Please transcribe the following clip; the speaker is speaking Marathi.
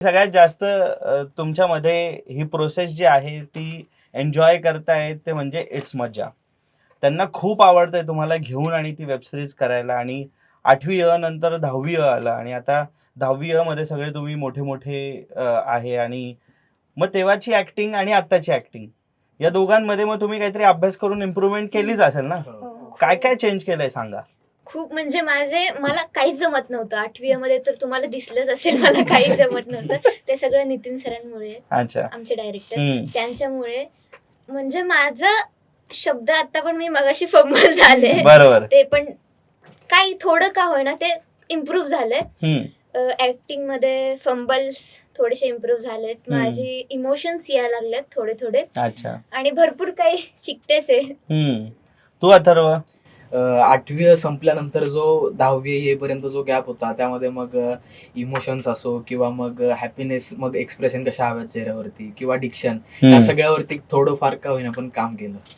सगळ्यात जास्त तुमच्यामध्ये ही प्रोसेस जी आहे ती एन्जॉय करतायत ते म्हणजे इट्स मज्जा. त्यांना खूप आवडतंय तुम्हाला घेऊन आणि ती वेब सीरीज करायला आणि 8वी नंतर 10वी आलं आणि आता 10वी मध्ये सगळे तुम्ही मोठे-मोठे आहे आणि मग तेव्हाची ॲक्टिंग आणि आत्ताची ॲक्टिंग या दोघांमध्ये मग तुम्ही काहीतरी अभ्यास करून इम्प्रूव्हमेंट केलीच असेल ना? हो. काय-काय चेंज केलंय सांगा? खूप म्हणजे मला काहीच जमत नव्हतं. 8वी मध्ये तर तुम्हाला दिसलंच असेल मला काहीच जमत नव्हतं. ते सगळं नितीन सरांमुळे, अच्छा. आमचे डायरेक्टर हं. त्यांच्यामुळे. म्हणजे माझं शब्द आता पण मी मगाशी फंबल झाले. बरोबर. ते पण काही थोडं का होईना ते इम्प्रूव्ह झालंय. हं. ॲक्टिंग मध्ये फंबल्स थोडेसे इम्प्रूव्ह झालेत. हं. माझी इमोशन्स यायला लागलेत थोडे-थोडे अच्छा. आणि भरपूर काही शिकतेच आहे. हं. तू अथर्व? 8वी संपल्यानंतर जो 10वी येईपर्यंत जो गॅप होता त्यामध्ये मग इमोशन्स असो किंवा मग हॅपीनेस मग एक्सप्रेशन कशा हव्यात चेहऱ्यावरती किंवा डिक्शन या हं. सगळ्यावरती थोडं फार का होईना पण काम केलं.